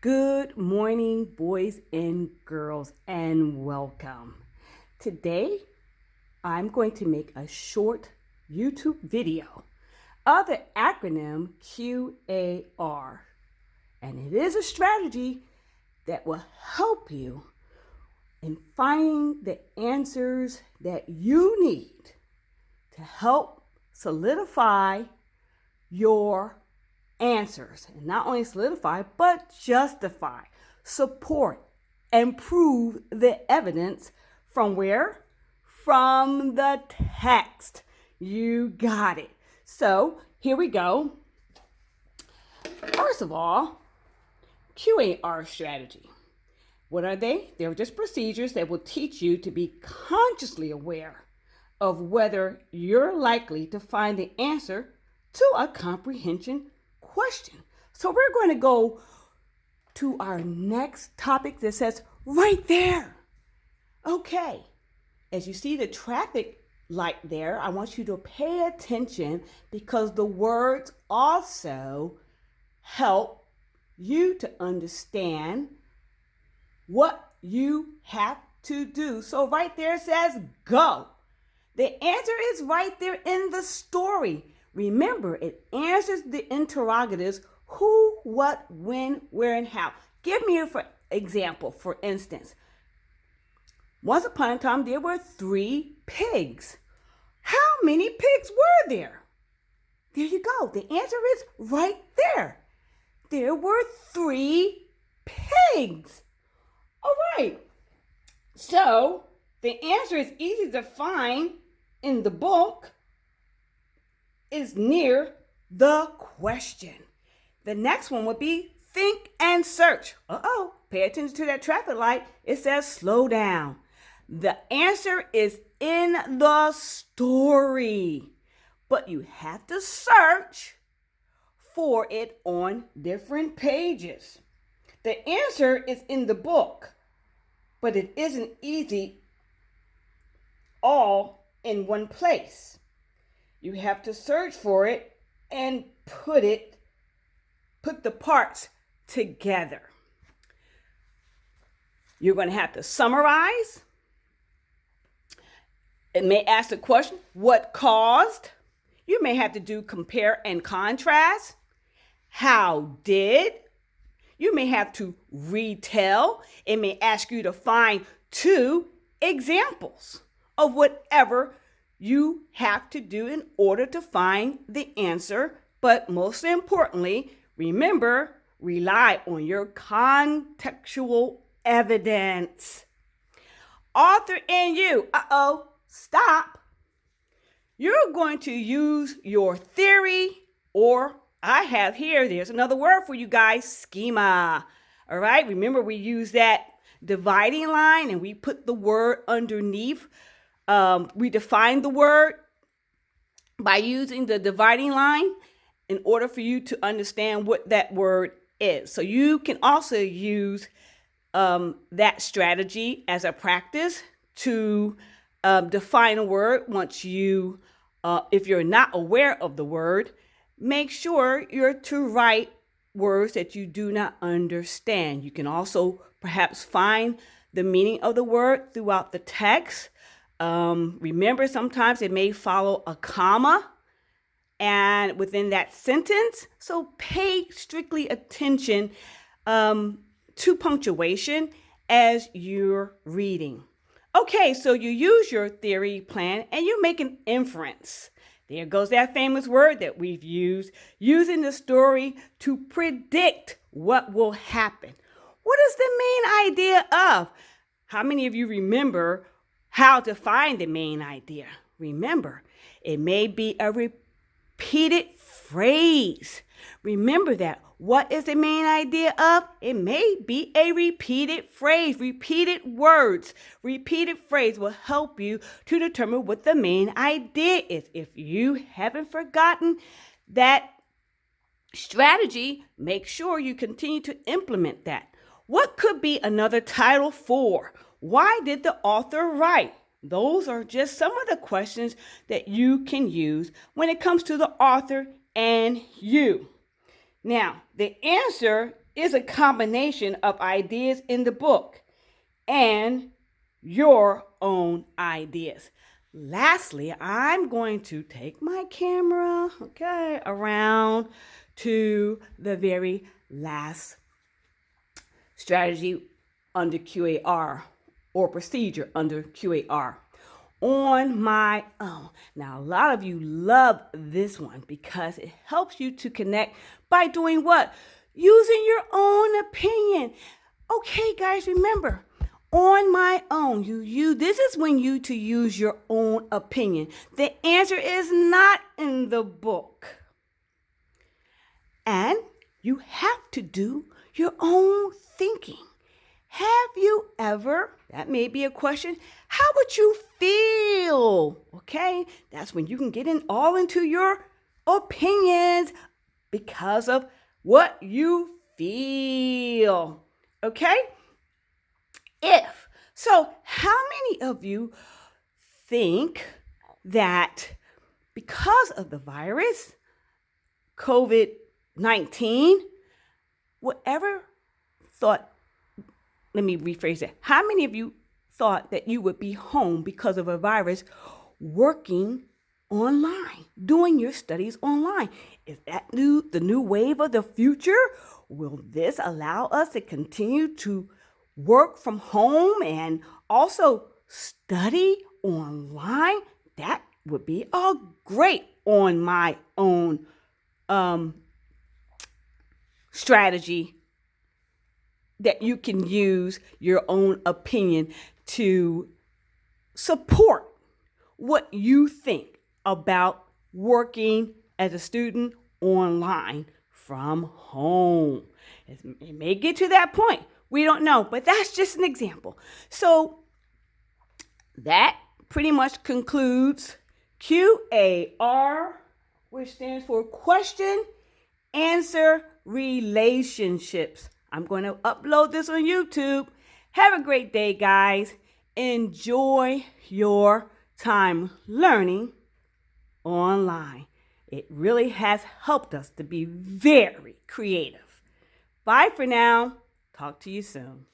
Good morning, boys and girls, and welcome. Today, I'm going to make a short YouTube video of the acronym Q.A.R. And it is a strategy that will help you in finding the answers that you need to help solidify your answers, and not only solidify but justify, support, and prove the evidence from where? From the text. You got it. So here we go. First of all, Q.A.R. strategy. What are they? They're just procedures that will teach you to be consciously aware of whether you're likely to find the answer to a comprehension question. So we're going to go to our next topic that says right there. Okay, as you see the traffic light there, I want you to pay attention because the words also help you to understand what you have to do. So right there says go. The answer is right there in the story. Remember, it answers the interrogatives who, what, when, where, and how. Give me an example. For instance, once upon a time, there were 3 pigs. How many pigs were there? There you go. The answer is right there. There were 3 pigs. All right. So the answer is easy to find in the book. Is near the question. The next one would be think and search. Pay attention to that traffic light. It says slow down. The answer is in the story, but you have to search for it on different pages. The answer is in the book, but it isn't easy all in one place. You have to search for it and put the parts together. You're going to have to summarize. It may ask the question, what caused? You may have to do compare and contrast. How did? You may have to retell. It may ask you to find 2 examples of whatever you have to do in order to find the answer. But most importantly, remember, rely on your contextual evidence. Author and you, stop. You're going to use your theory, or I have here, there's another word for you guys, schema. All right, remember we use that dividing line and we put the word underneath. We define the word by using the dividing line in order for you to understand what that word is. So you can also use that strategy as a practice to define a word. Once you, if you're not aware of the word, make sure you're to write words that you do not understand. You can also perhaps find the meaning of the word throughout the text. Remember, sometimes it may follow a comma and within that sentence. So pay strictly attention to punctuation as you're reading. Okay, so you use your theory plan and you make an inference. There goes that famous word that we've used, using the story to predict what will happen. What is the main idea of? How many of you remember how to find the main idea? Remember, it may be a repeated phrase. Remember that. What is the main idea of? It may be a repeated phrase, repeated words. Repeated phrase will help you to determine what the main idea is. If you haven't forgotten that strategy, make sure you continue to implement that. What could be another title for? Why did the author write? Those are just some of the questions that you can use when it comes to the author and you. Now, the answer is a combination of ideas in the book and your own ideas. Lastly, I'm going to take my camera, around to the very last strategy under Q.A.R. or procedure under Q.A.R. On my own. Now, a lot of you love this one because it helps you to connect by doing what? Using your own opinion. Okay, guys, remember, on my own, this is when you to use your own opinion. The answer is not in the book. And you have to do your own thinking. Have you ever, that may be a question, how would you feel? Okay, that's when you can get all into your opinions because of what you feel. Okay? So how many of you think that because of the virus, COVID-19, whatever thought, let me rephrase that. How many of you thought that you would be home because of a virus working online, doing your studies online? Is that the new wave of the future? Will this allow us to continue to work from home and also study online? That would be a great on my own strategy that you can use your own opinion to support what you think about working as a student online from home. It may get to that point. We don't know, but that's just an example. So that pretty much concludes Q.A.R., which stands for Question, Answer, Relationships. I'm going to upload this on YouTube. Have a great day, guys. Enjoy your time learning online. It really has helped us to be very creative. Bye for now. Talk to you soon.